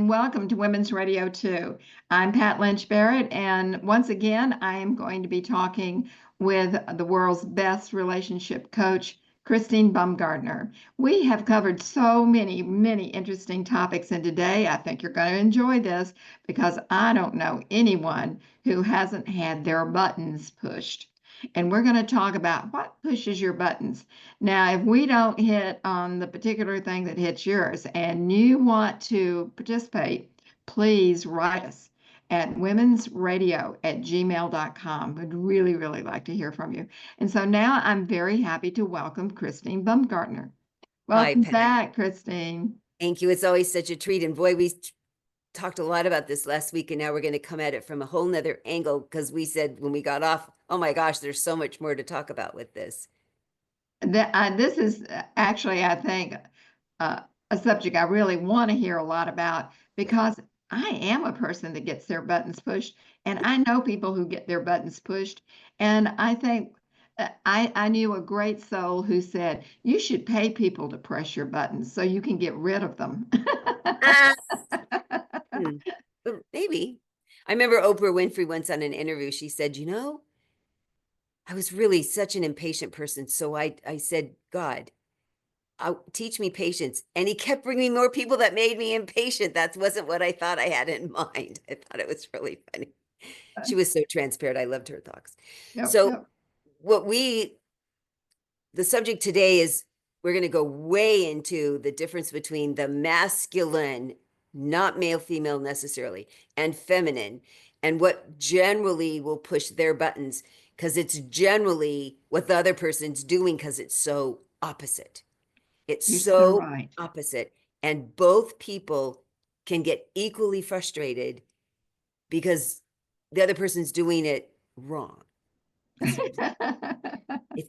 and welcome to Women's Radio 2. I'm Pat Lynch Barrett, and once again, I am going to be talking with the world's best relationship coach, Christine Baumgartner. We have covered so many interesting topics, and today I think you're going to enjoy this because I don't know anyone who hasn't had their buttons pushed. And we're going to talk about what pushes your buttons. Now, if we don't hit on the particular thing that hits yours and you want to participate, please write us at womensradio@gmail.com. We'd really like to hear from you. And so now I'm very happy to welcome Christine Baumgartner. Hi, Welcome Pat. back, Christine. Thank you. It's always such a treat. And boy, we talked a lot about this last week, and now we're going to come at it from a whole nother angle because we said when we got off, oh my gosh, there's so much more to talk about with this. This is actually, I think, a subject I really want to hear a lot about because I am a person that gets their buttons pushed, and I know people who get their buttons pushed. And I think I knew a great soul who said, you should pay people to press your buttons so you can get rid of them. Maybe. I remember Oprah Winfrey once on an interview, she said, I was really such an impatient person. So I said, God, teach me patience. And he kept bringing more people that made me impatient. That wasn't what I thought I had in mind. I thought it was really funny. She was so transparent. I loved her talks. Yep, So yep. the subject today is we're going to go way into the difference between the masculine, not male, female necessarily, and feminine, and what generally will push their buttons because it's generally what the other person's doing because it's so opposite. It's You're so so right. opposite. And both people can get equally frustrated because the other person's doing it wrong.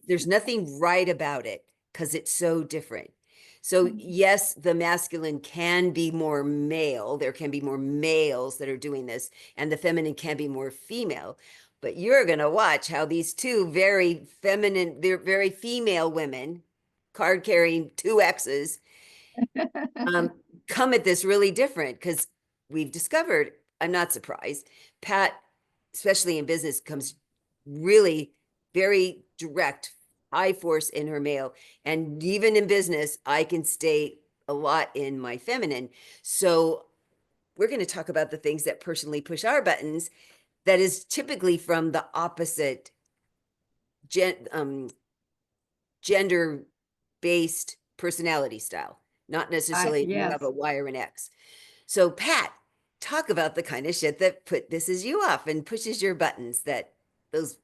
There's nothing right about it because it's so different. So yes, the masculine can be more male. There can be more males that are doing this, and the feminine can be more female. But you're going to watch how these two very feminine, they're very female women, card carrying two X's, come at this really different because we've discovered, I'm not surprised, Pat, especially in business, comes really very direct, high force in her male. And even in business, I can stay a lot in my feminine. So we're going to talk about the things that personally push our buttons that is typically from the opposite gender-based personality style, not necessarily if you have a Y or an X. So Pat, talk about the kind of shit that pisses you off and pushes your buttons that those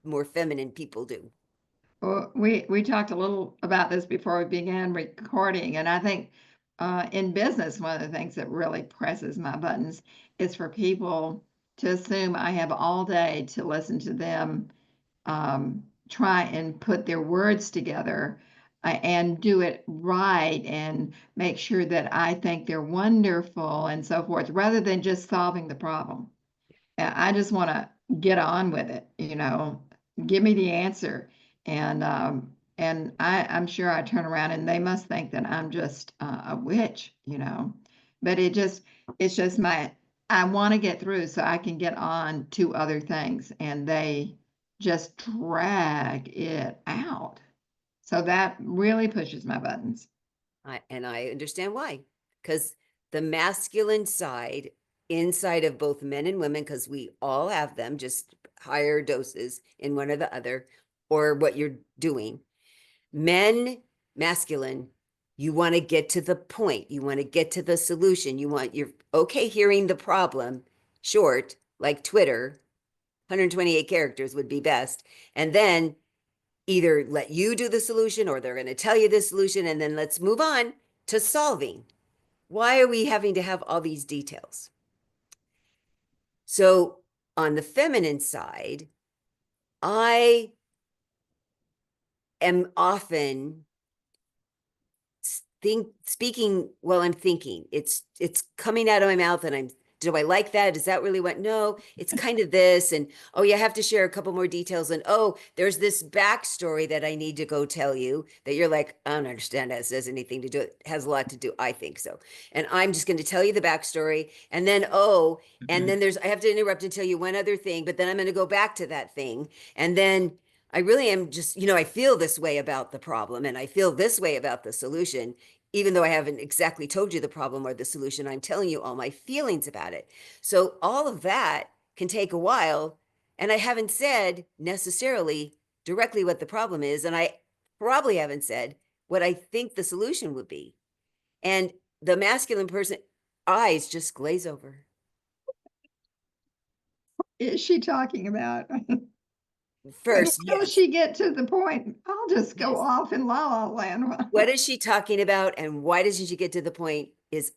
more feminine people do. Well, we talked a little about this before we began recording, and I think in business, one of the things that really presses my buttons is for people to assume I have all day to listen to them try and put their words together and do it right and make sure that I think they're wonderful and so forth, rather than just solving the problem. I just want to get on with it, give me the answer. And I'm sure I turn around and they must think that I'm just a witch. But it's just I want to get through so I can get on to other things, and they just drag it out. So that really pushes my buttons. And I understand why, because the masculine side inside of both men and women, because we all have them, just higher doses in one or the other, or what you're doing. Men, masculine, you want to get to the point. You want to get to the solution. You're okay hearing the problem short, like Twitter, 128 characters would be best. And then either let you do the solution or they're going to tell you the solution. And then let's move on to solving. Why are we having to have all these details? So on the feminine side, I am often speaking while I'm thinking. It's coming out of my mouth and I'm do I like that? Is that really what? No, it's kind of this. And oh, yeah, I have to share a couple more details. And oh, there's this backstory that I need to go tell you that you're like, I don't understand that. It has anything to do. It has a lot to do. I think so. And I'm just going to tell you the backstory. And then, oh, and then I have to interrupt and tell you one other thing, but then I'm going to go back to that thing. And then I really am just, I feel this way about the problem and I feel this way about the solution. Even though I haven't exactly told you the problem or the solution, I'm telling you all my feelings about it. So all of that can take a while. And I haven't said necessarily directly what the problem is. And I probably haven't said what I think the solution would be. And the masculine person eyes just glaze over. Is she talking about? When First, will yes. she get to the point? I'll just go Yes. off in la la land. What is she talking about? And why doesn't she get to the point is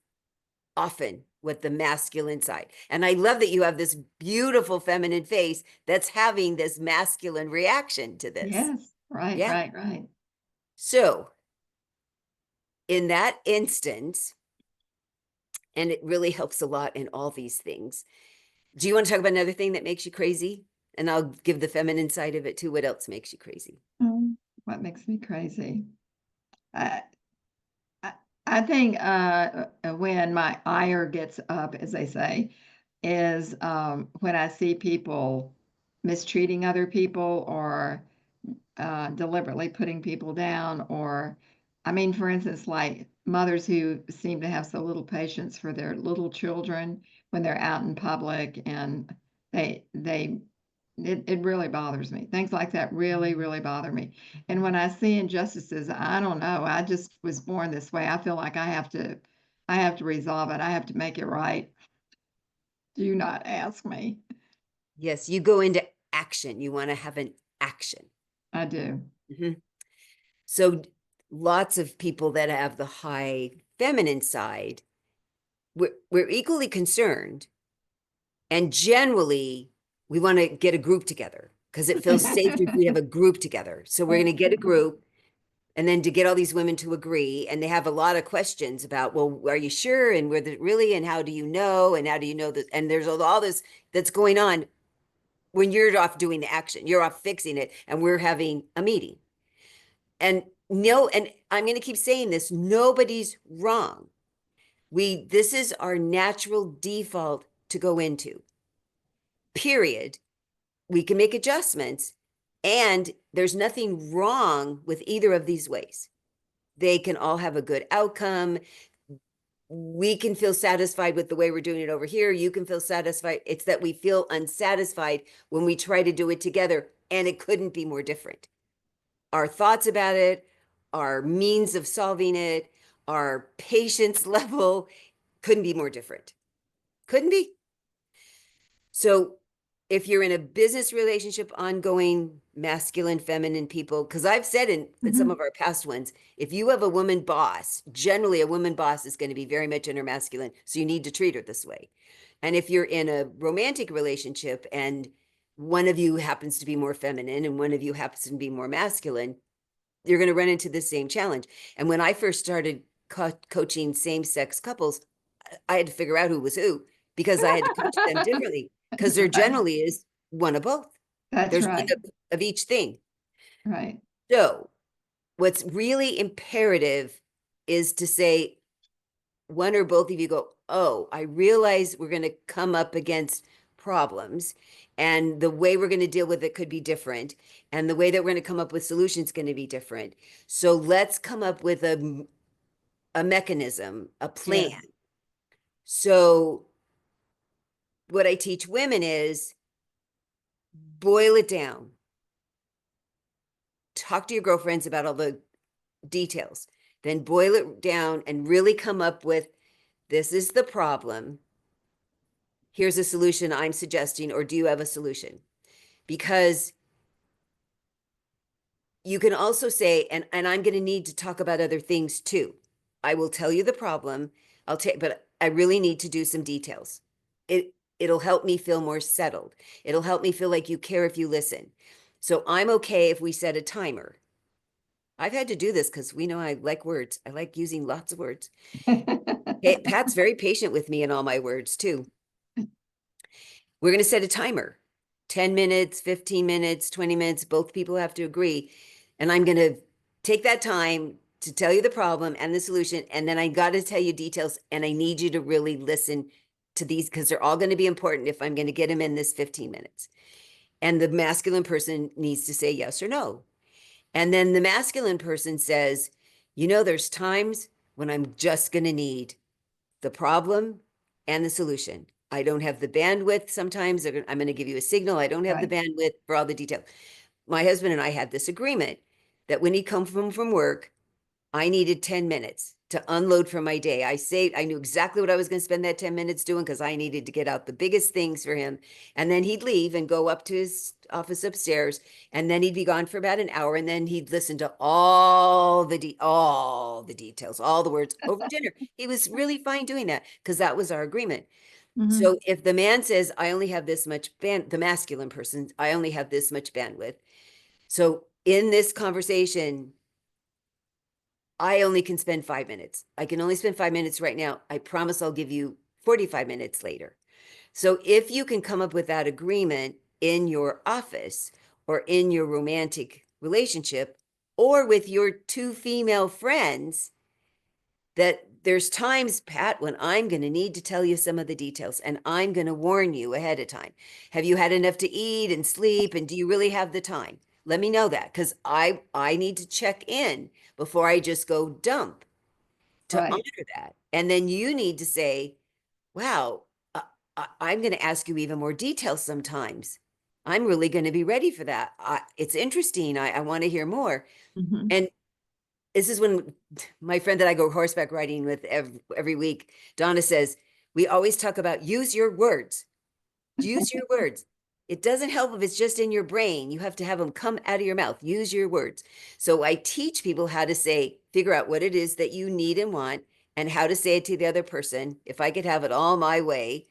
often with the masculine side. And I love that you have this beautiful feminine face that's having this masculine reaction to this. Yes, right, Yeah. right, right. So in that instance, and it really helps a lot in all these things. Do you want to talk about another thing that makes you crazy? And I'll give the feminine side of it too. What else makes you crazy? What makes me crazy? I, I, I think when my ire gets up, as they say, is when I see people mistreating other people or deliberately putting people down, or, I mean, for instance, like mothers who seem to have so little patience for their little children when they're out in public, and they it really bothers me. Things like that really, really bother me. And when I see injustices, I don't know. I just was born this way. I feel like I have to resolve it. I have to make it right. Do not ask me. Yes, you go into action. You want to have an action. I do. Mhm. So lots of people that have the high feminine side, we're equally concerned. And generally, we want to get a group together because it feels safer if we have a group together. So we're going to get a group and then to get all these women to agree. And they have a lot of questions about, well, are you sure? And where really, and how do you know? And how do you know that? And there's all this that's going on when you're off doing the action, you're off fixing it, and we're having a meeting. And no, and I'm going to keep saying this, nobody's wrong. This is our natural default to go into, period. We can make adjustments, and there's nothing wrong with either of these ways. They can all have a good outcome. We can feel satisfied with the way we're doing it over here. You can feel satisfied. It's that we feel unsatisfied when we try to do it together, and it couldn't be more different. Our thoughts about it, our means of solving it, our patience level couldn't be more different. Couldn't be. So if you're in a business relationship, ongoing, masculine, feminine people, because I've said in some of our past ones, if you have a woman boss, generally a woman boss is going to be very much in her masculine. So you need to treat her this way. And if you're in a romantic relationship and one of you happens to be more feminine and one of you happens to be more masculine, you're going to run into the same challenge. And when I first started coaching same-sex couples, I had to figure out who was who because I had to coach them differently because there generally is one of both. That's There's right. one of each thing. Right. So what's really imperative is to say, one or both of you go, oh, I realize we're going to come up against problems and the way we're going to deal with it could be different. And the way that we're going to come up with solutions is going to be different. So let's come up with a mechanism, a plan. Yes. So what I teach women is boil it down. Talk to your girlfriends about all the details, then boil it down and really come up with, this is the problem. Here's a solution I'm suggesting, or do you have a solution? Because you can also say, and I'm going to need to talk about other things too. I will tell you the problem. But I really need to do some details. It'll help me feel more settled. It'll help me feel like you care if you listen. So I'm okay if we set a timer. I've had to do this because we know I like words. I like using lots of words. Pat's very patient with me in all my words too. We're going to set a timer, 10 minutes, 15 minutes, 20 minutes. Both people have to agree. And I'm going to take that time to tell you the problem and the solution. And then I got to tell you details. And I need you to really listen to these because they're all going to be important if I'm going to get them in this 15 minutes. And the masculine person needs to say yes or no. And then the masculine person says, there's times when I'm just going to need the problem and the solution. I don't have the bandwidth. Sometimes I'm going to give you a signal. I don't have the Right. bandwidth for all the details. My husband and I had this agreement that when he come from work, I needed 10 minutes to unload from my day. I knew exactly what I was going to spend that 10 minutes doing because I needed to get out the biggest things for him. And then he'd leave and go up to his office upstairs. And then he'd be gone for about an hour. And then he'd listen to all the details, all the words over dinner. He was really fine doing that because that was our agreement. Hmm. So if the man says, I only have this much the masculine person, I only have this much bandwidth. So in this conversation, I only can spend 5 minutes. I can only spend 5 minutes right now. I promise I'll give you 45 minutes later. So if you can come up with that agreement in your office or in your romantic relationship or with your two female friends, that there's times, Pat, when I'm going to need to tell you some of the details and I'm going to warn you ahead of time. Have you had enough to eat and sleep? And do you really have the time? Let me know that because I need to check in before I just go dump to honor Right. that. And then you need to say, wow, I'm going to ask you even more details sometimes. I'm really going to be ready for that. It's interesting. I want to hear more. Hmm. And this is when my friend that I go horseback riding with every week, Donna says, we always talk about use your words. Use your words. It doesn't help if it's just in your brain. You have to have them come out of your mouth. Use your words. So I teach people how to say, figure out what it is that you need and want and how to say it to the other person. If I could have it all my way.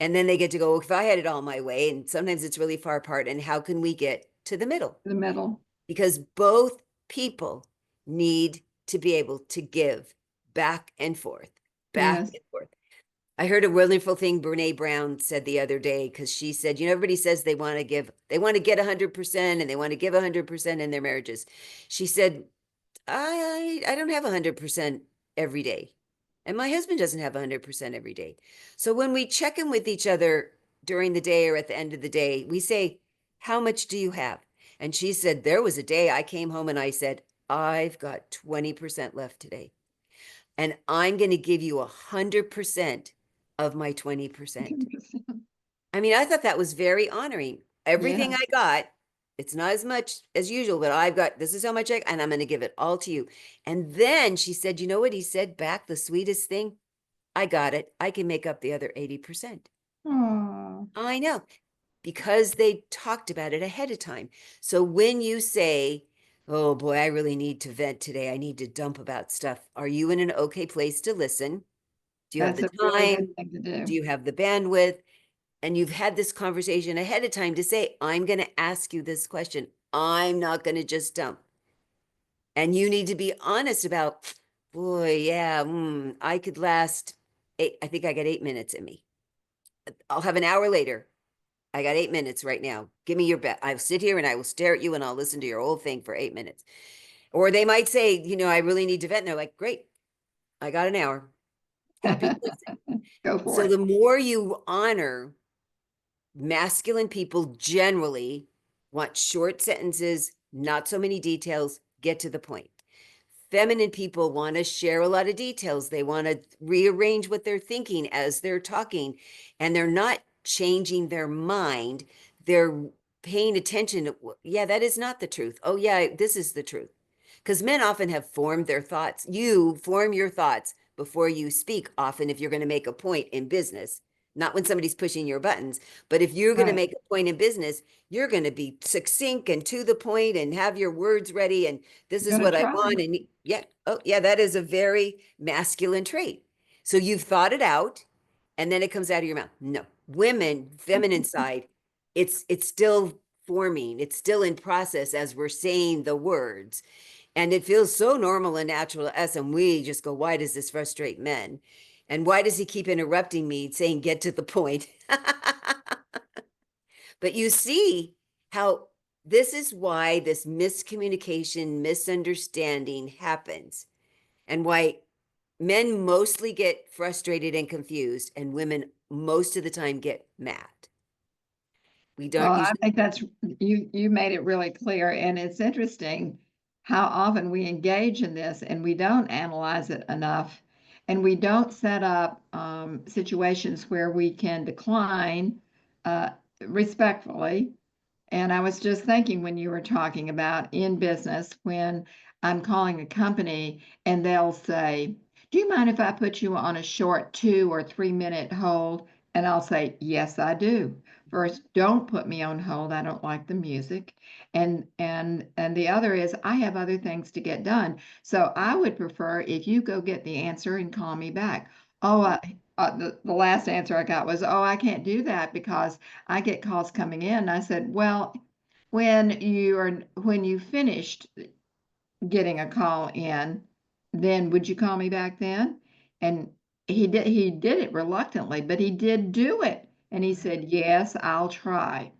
And then they get to go, if I had it all my way, and sometimes it's really far apart. And how can we get to the middle? The middle. Because both people need to be able to give back and forth, back Yes. and forth. I heard a wonderful thing Brene Brown said the other day because she said, everybody says they want to give, they want to get 100% and they want to give 100% in their marriages. She said, I don't have 100% every day. And my husband doesn't have 100% every day. So when we check in with each other during the day or at the end of the day, we say, how much do you have? And she said, there was a day I came home and I said, I've got 20% left today. And I'm going to give you 100% of my 20%. I mean, I thought that was very honoring. Everything Yes. I got, it's not as much as usual, but I've got this is how much and I'm going to give it all to you. And then she said, you know what he said back? The sweetest thing. I got it. I can make up the other 80%. Oh, I know because they talked about it ahead of time. So when you say, oh boy, I really need to vent today, I need to dump about stuff, are you in an okay place to listen? Do you have that's the a really good time? thing to Do do. you have the bandwidth? And you've had this conversation ahead of time to say, I'm going to ask you this question. I'm not going to just dump. And you need to be honest about, boy, yeah, I could last I think I got 8 minutes in me. I'll have an hour later. I got 8 minutes right now. Give me your bet. I'll sit here and I will stare at you and I'll listen to your whole thing for 8 minutes. Or they might say, I really need to vent. And they're like, great, I got an hour. Happy to listen. Go for So it. the more you honor masculine people generally want short sentences, not so many details, get to the point. Feminine people want to share a lot of details. They want to rearrange what they're thinking as they're talking, and they're not changing their mind. They're paying attention to, yeah, that is not the truth. Oh, yeah, this is the truth. Because men often have formed their thoughts. You form your thoughts before you speak, often, if you're going to make a point in business, not when somebody's pushing your buttons. But if you're going to Right. make a point in business, you're going to be succinct and to the point and have your words ready. And this is Gonna what I try. want. And yeah, oh, yeah, that is a very masculine trait. So you've thought it out and then it comes out of your mouth. No, women, feminine side, it's still forming, it's still in process as we're saying the words. And it feels so normal and natural to us. And we just go, why does this frustrate men? And why does he keep interrupting me saying, get to the point? But you see how this is why this miscommunication, misunderstanding happens, and why men mostly get frustrated and confused, and women most of the time get mad. We Well, don't I use think that's you made it really clear, and it's interesting how often we engage in this and we don't analyze it enough, and we don't set up situations where we can decline uh, respectfully. And I was just thinking when you were talking about in business, when I'm calling a company and they'll say, "Do you mind if I put you on a short 2 or 3 minute hold?" And I'll say, "Yes, I do." First, don't put me on hold. I don't like the music. And the other is I have other things to get done. So I would prefer if you go get the answer and call me back. Oh, the last answer I got was, "Oh, I can't do that because I get calls coming in." I said, "Well, when you finished getting a call in, then would you call me back then?" And he did it reluctantly, but he did do it. And he said, "Yes, I'll try."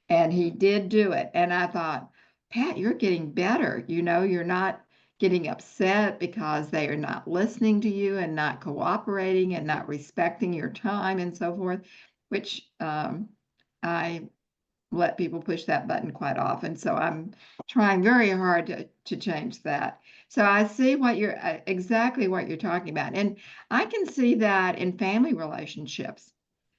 And he did do it. And I thought, "Pat, you're getting better. You're not getting upset because they are not listening to you and not cooperating and not respecting your time and so forth," which I let people push that button quite often. So I'm trying very hard to change that. So I see what you're exactly what you're talking about. And I can see that in family relationships.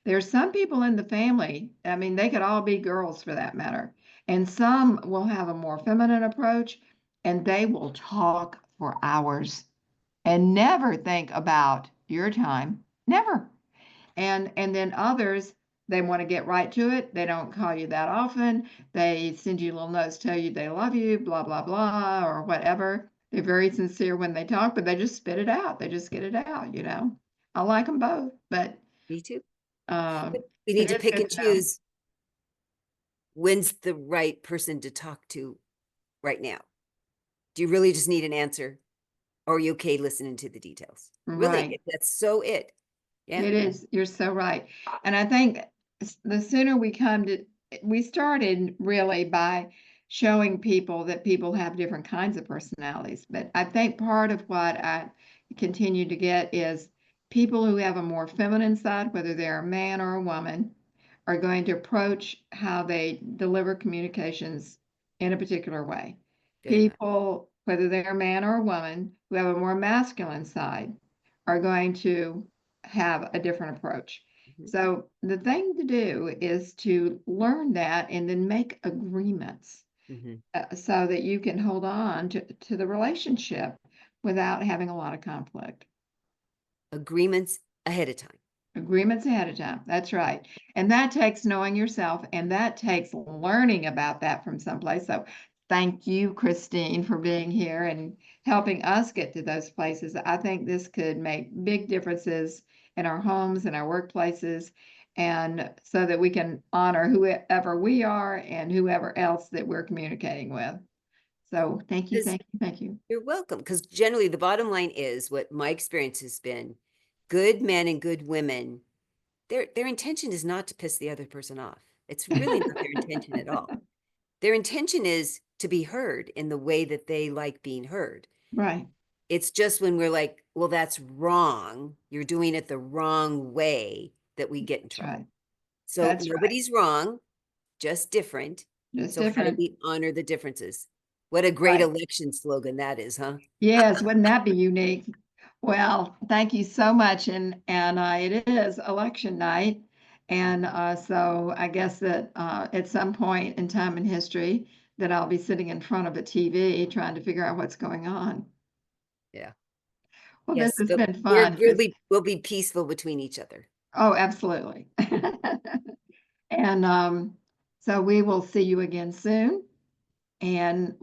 There's some people in the family, I mean, they could all be girls for that matter. And some will have a more feminine approach and they will talk for hours and never think about your time. Never. And then others, they want to get right to it. They don't call you that often. They send you little notes, tell you they love you, blah, blah, blah, or whatever. They're very sincere when they talk, but they just spit it out. They just get it out. I like them both, but me too. um, But we it need to is pick good and to know. choose when's the right person to talk to right now. Do you really just need an answer? Or are you okay listening to the details? Really, Right. that's so it. Yeah. It is. You're so right. And I think the sooner we started really by showing people that people have different kinds of personalities. But I think part of what I continue to get is people who have a more feminine side, whether they're a man or a woman, are going to approach how they deliver communications in a particular way. Very much. People, whether they're a man or a woman, who have a more masculine side, are going to have a different approach. Mhm. So the thing to do is to learn that and then make agreements Mhm. so that you can hold on to the relationship without having a lot of conflict. Agreements ahead of time. Agreements ahead of time. That's right. And that takes knowing yourself and that takes learning about that from someplace. So thank you, Christine, for being here and helping us get to those places. I think this could make big differences in our homes and our workplaces, and so that we can honor whoever we are and whoever else that we're communicating with. So thank you, Because thank you, thank you. you're welcome. Because generally, the bottom line is what my experience has been: good men and good women, their intention is not to piss the other person off. It's really not their intention at all. Their intention is to be heard in the way that they like being heard. Right, It's just when we're like, well, that's wrong, you're doing it the wrong way, that we get in that's trouble. right. So That's right. nobody's wrong, just different. Just So how do different. we honor the differences? What a great Right. election slogan that is, huh? Yes, wouldn't that be unique? Well, thank you so much. And it is election night, and so I guess that at some point in time in history, that I'll be sitting in front of a TV trying to figure out what's going on. Yeah. Well, this Yes, has but been fun, Chris. we'll be peaceful between each other. Oh, absolutely. And so we will see you again soon. And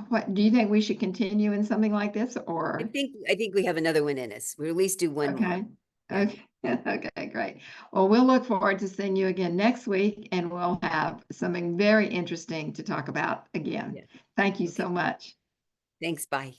what do you think we should continue in something like this, or? I think we have another one in us. We'll at least do one more. Okay. Yeah. Okay. Okay, great. Well, we'll look forward to seeing you again next week, and we'll have something very interesting to talk about again. Yeah. Thank you Okay. so much. Thanks. Bye.